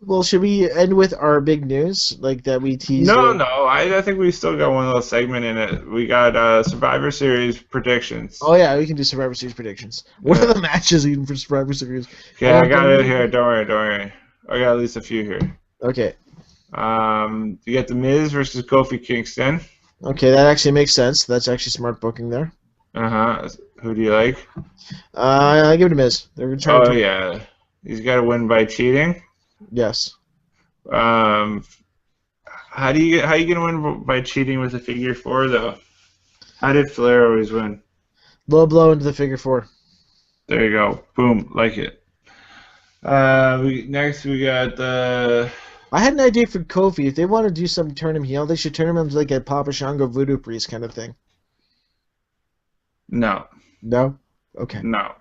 Well, should we end with our big news, like that we teased? No. I think we still got one little segment in it. We got Survivor Series predictions. Oh, yeah, we can do Survivor Series predictions. What are the matches even for Survivor Series? Okay, I got it here. Don't worry. I got at least a few here. Okay. You got The Miz versus Kofi Kingston. Okay, that actually makes sense. That's actually smart booking there. Who do you like? I give it to Miz. They're trying to... yeah. He's got to win by cheating. Yes. How you gonna win by cheating with a figure four though? How did Flair always win? Low blow into the figure four. There you go. Boom. Like it. Next we got the... I had an idea for Kofi. If they want to do something, turn him heel, they should turn him into like a Papa Shango voodoo priest kind of thing. No. No? Okay. No.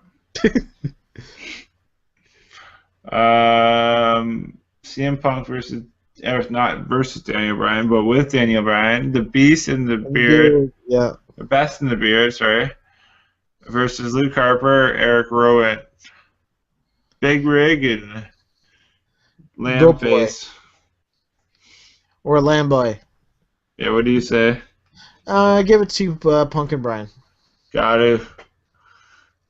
CM Punk versus Daniel Bryan, but with Daniel Bryan, the Beast in the Beard, the Best in the Beard, sorry, versus Luke Harper, Eric Rowan, Big Rig, and Lamb Face. Or Lamb Boy. Yeah, what do you say? Give it to Punk and Bryan. Got it.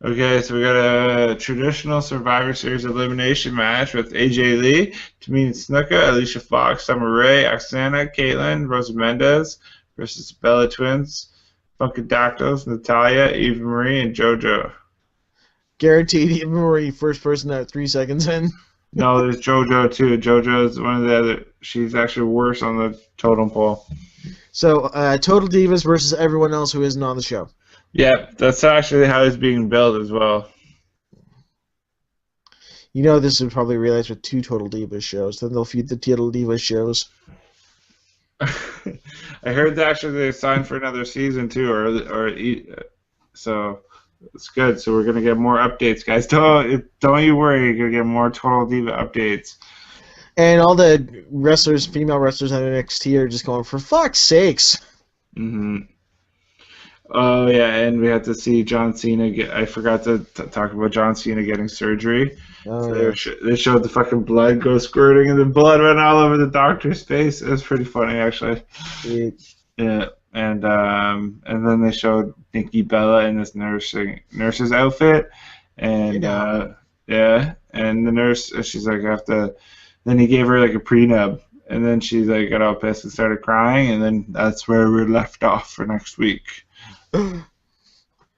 Okay, so we got a traditional Survivor Series elimination match with AJ Lee, Tamina Snuka, Alicia Fox, Summer Rae, Oksana, Caitlyn, Rosa Mendez versus Bella Twins, Funkadactyls, Natalia, Eva Marie, and JoJo. Guaranteed, Eva Marie, first person out 3 seconds in. No, there's JoJo too. JoJo is one of the other. She's actually worse on the totem pole. So, Total Divas versus everyone else who isn't on the show. Yeah, that's actually how it's being built as well. You know this would probably realize with 2 Total Divas shows. Then they'll feed the Total Divas shows. I heard that actually they signed for another season too, so it's good. So we're gonna get more updates, guys. Don't you worry, you're gonna get more Total Diva updates. And all the wrestlers, female wrestlers on NXT are just going, for fuck's sakes. Mm-hmm. Oh yeah, and we had to see John Cena get. I forgot to talk about John Cena getting surgery. Oh, So yeah. they showed the fucking blood go squirting, and the blood went all over the doctor's face. It was pretty funny, actually. Yeah, and then they showed Nikki Bella in this nurse's outfit, and yeah, and the nurse, she's like, I have to. Then he gave her like a prenup, and then she like got all pissed and started crying, and then that's where we're left off for next week.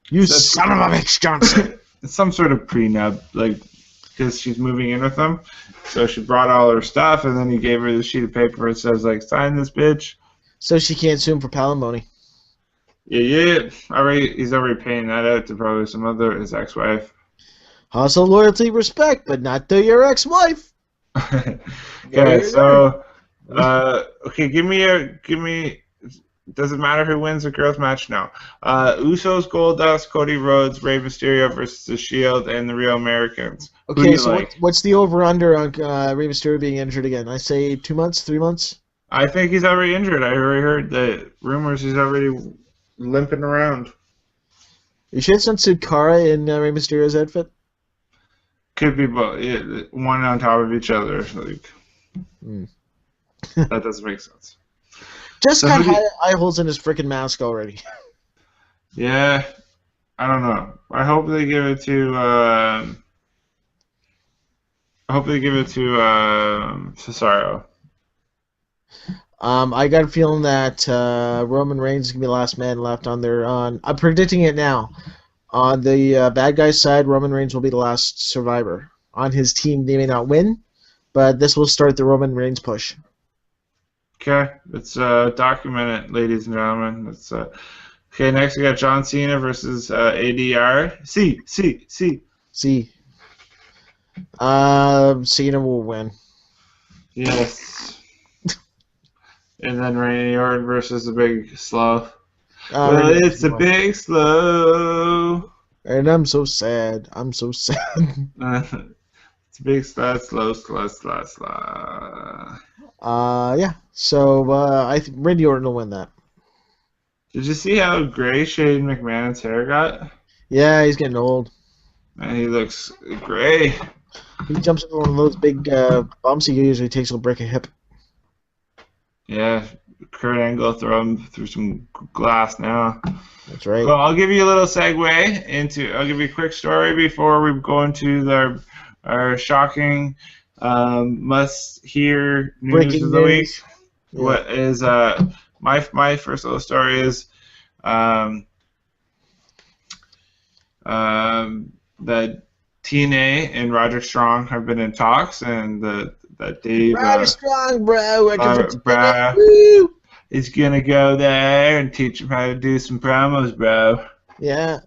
You son of a bitch, Johnson. It's some sort of prenup, like, because she's moving in with them. So she brought all her stuff, and then he gave her the sheet of paper that says, like, sign this, bitch. So she can't sue him for palimony. Yeah. He's already paying that out to probably his ex-wife. Hustle, loyalty, respect, but not to your ex-wife. Okay, so, okay, give me. Doesn't matter who wins the girls' match now. Usos, Goldust, Cody Rhodes, Rey Mysterio versus The Shield, and the Real Americans. Okay, so what's the over-under on Rey Mysterio being injured again? I say 2 months, 3 months? I think he's already injured. I already heard the rumors he's already limping around. You sure it's not Sukara in Rey Mysterio's outfit? Could be both. Yeah, one on top of each other. Like, that doesn't make sense. Just got eye holes in his freaking mask already. Yeah, I don't know. I hope they give it to. Cesaro. I got a feeling that Roman Reigns is gonna be the last man left on their. I'm predicting it now. On the bad guy's side, Roman Reigns will be the last survivor. On his team, they may not win, but this will start the Roman Reigns push. Okay, let's document it, ladies and gentlemen. Let's okay. Next, we got John Cena versus ADR. C. Cena will win. Yes. And then Randy Orton versus the Big Slow. Well, it's a big slow. And I'm so sad. I'm so sad. It's a big slow. Yeah. So I think Randy Orton will win that. Did you see how gray Shane McMahon's hair got? Yeah, he's getting old. And he looks gray. He jumps into one of those big bumps. He usually takes a break a hip. Yeah, Kurt Angle throw him through some glass now. That's right. Well, I'll give you a little segue into. I'll give you a quick story before we go into our shocking, must-hear news Breaking of the news. week. Yeah. What is my first little story is that TNA and Roderick Strong have been in talks, and that Dave Roderick Strong, bro. is gonna go there and teach him how to do some promos, bro. Yeah.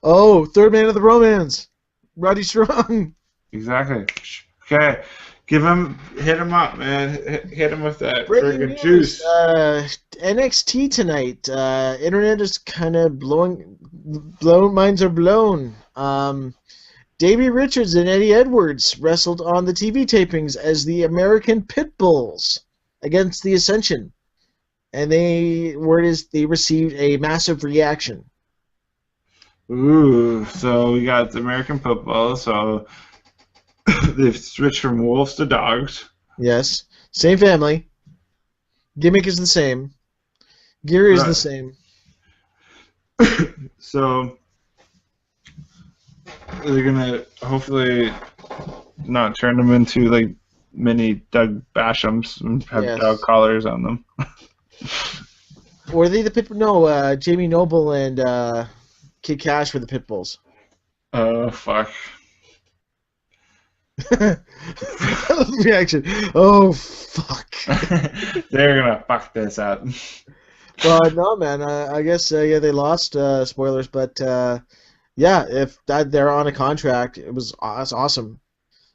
Oh, third man of the romance, Roddy Strong. Exactly. Okay, hit him up, man. Hit him with that Breaking friggin' news, juice. NXT tonight. Internet is kind of minds are blown. Davey Richards and Eddie Edwards wrestled on the TV tapings as the American Pitbulls against the Ascension, and word is they received a massive reaction. Ooh, so we got the American Pitbulls. So they've switched from wolves to dogs. Yes, same family. Gimmick is the same. Gear is the same. So They're gonna hopefully not turn them into like mini Doug Bashams and have Yes. dog collars on them. Were they the pit? No, Jamie Noble and Kid Cash were the pit bulls. Oh fuck. Reaction. Oh fuck. They're gonna fuck this up. Well, no, man. I guess yeah, they lost. Spoilers, but yeah, if they're on a contract, that's awesome.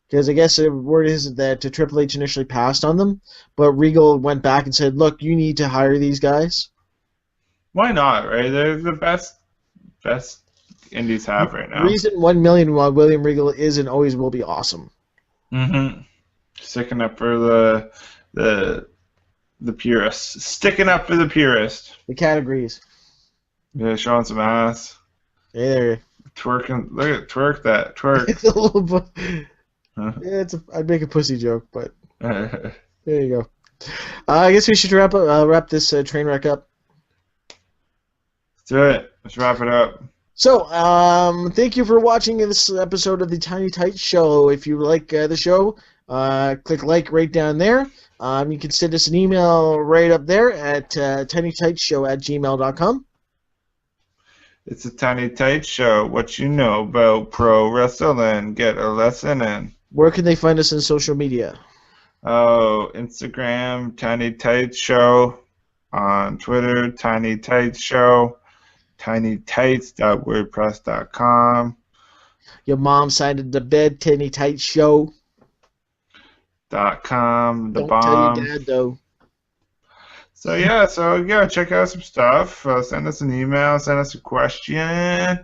Because I guess the word is that Triple H initially passed on them, but Regal went back and said, "Look, you need to hire these guys." Why not? Right? They're the best indies have right now. Reason 1 million why William Regal is and always will be awesome. Mm-hmm. Sticking up for the purists. Sticking up for the purist. The cat agrees. Yeah, showing some ass. Hey there. Twerking. Look at twerk that. Twerk. It's a little bit. Huh? Yeah, I'd make a pussy joke, but Let's there you go. I guess we should wrap this train wreck up. do it. Let's wrap it up. So, thank you for watching this episode of the Tiny Tight Show. If you like the show, click like right down there. You can send us an email right up there at tinytightshow@gmail.com. It's a Tiny Tight Show. What you know about pro wrestling. Get a lesson in. Where can they find us on social media? Oh, Instagram, Tiny Tight Show. On Twitter, Tiny Tight Show. tinytights.wordpress.com. Your mom side of the bed, Tiny Tight Show. .com, the Don't bomb. tell your dad, though. So yeah, check out some stuff. Send us an email. Send us a question.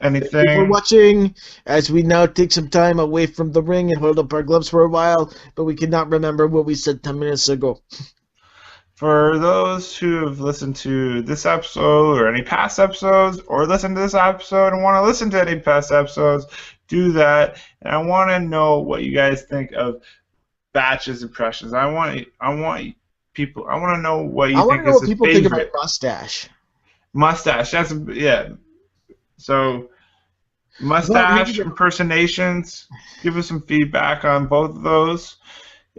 Thank you for Anything. watching, as we now take some time away from the ring and hold up our gloves for a while, but we cannot remember what we said 10 minutes ago. For those who have listened to this episode or any past episodes, or listened to this episode and want to listen to any past episodes, do that. And I want to know what you guys think of Batch's impressions. I want people. I want to know what you think is his people think favorite. about mustache. Mustache. That's yeah. So mustache impersonations. Give us some feedback on both of those.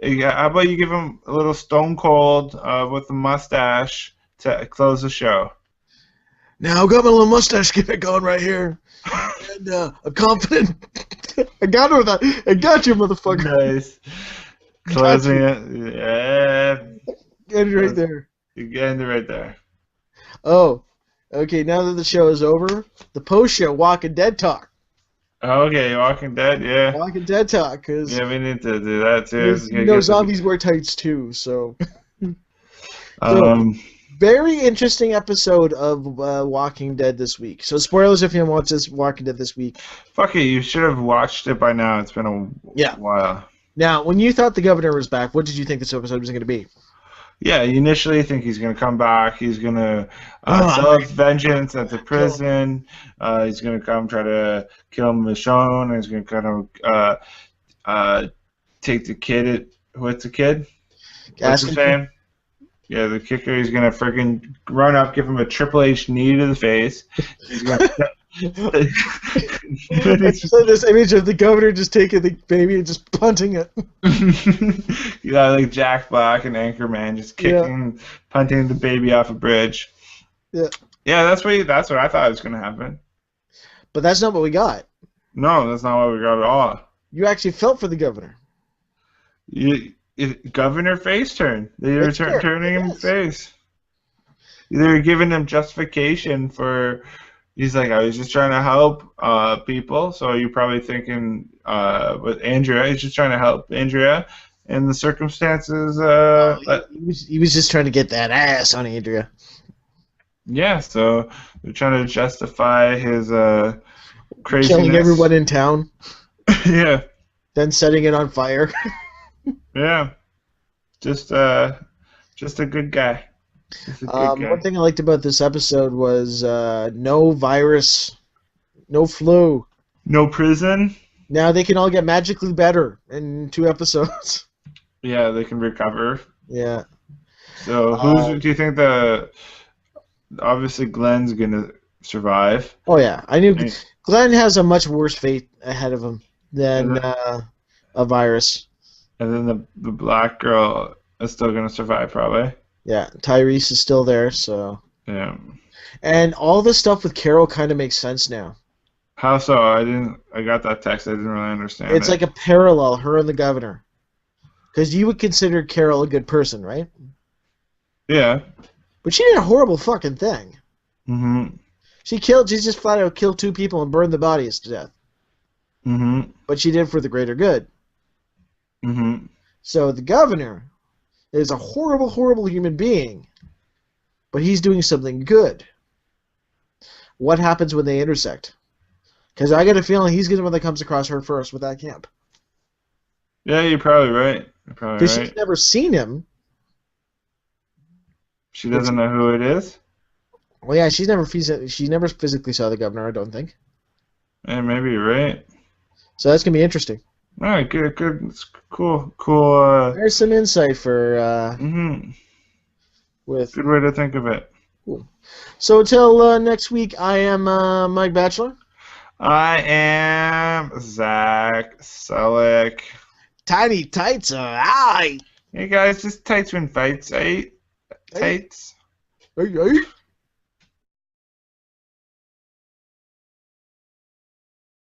Yeah, how about you give him a little Stone Cold with the mustache to close the show? Now I've got my little mustache gimmick going right here, and I'm confident. I got her with that. I got you, motherfucker. Nice. Closing it. Yeah. Get it right there. You're getting it right there. Oh, okay. Now that the show is over, the post show Walking Dead talk. Okay, Walking Dead, yeah. Walking Dead talk, because Yeah, we need to do that too. zombies wear tights too. So, Um, very interesting episode of Walking Dead this week. So spoilers if you haven't watched this Walking Dead this week. fuck it, you should have watched it by now. It's been a Yeah. while. Now, when you thought the governor was back, what did you think this episode was going to be? Yeah, you initially think he's going to come back. He's going to Oh, sell his vengeance at the prison. He's going to come try to kill Michonne. And he's going to kind of take the kid. What's the kid? What's his name? Yeah, the kicker. He's going to freaking run up, give him a Triple H knee to the face. He's going to... This image of the governor just taking the baby and just punting it. You got like Jack Black and Anchorman just kicking, punting the baby off a bridge. Yeah. Yeah, that's what I thought was gonna happen. But that's not what we got. No, that's not what we got at all. You actually felt for the governor. Governor face turn. They were turning him face. They were giving him justification for. He's like, I was just trying to help people. So you're probably thinking with Andrea, he's just trying to help Andrea in the circumstances. He was just trying to get that ass on Andrea. Yeah, so they're trying to justify his craziness. Killing everyone in town. Yeah. Then setting it on fire. Yeah. Just a good guy. One thing I liked about this episode was no virus, no flu. No prison. Now they can all get magically better in 2 episodes. Yeah, they can recover. Yeah. So do you think obviously Glenn's gonna survive? Oh yeah, I knew Glenn has a much worse fate ahead of him than a virus. And then the black girl is still gonna survive, probably. Yeah, Tyrese is still there, so. Yeah. And all this stuff with Carol kind of makes sense now. How so? I got that text. I didn't really understand It's it. like a parallel, her and the governor. Because you would consider Carol a good person, right? Yeah. But she did a horrible fucking thing. Mm-hmm. She just flat out killed 2 people and burned the bodies to death. Mm-hmm. But she did it for the greater good. Mm-hmm. So the governor is a horrible, horrible human being. But he's doing something good. What happens when they intersect? Because I get a feeling he's the one that comes across her first with that camp. Yeah, you're probably right. Because she's never seen him. She doesn't know who it is? Well, yeah, she never physically saw the governor, I don't think. Yeah, maybe you're right. So that's going to be interesting. All right, good. It's cool. There's some insight for... with. Good way to think of it. Cool. So until next week, I am Mike Batchelor. I am Zach Selleck. Tiny tights are high. Hey guys, just tights win fights, eh? Tights. Hey.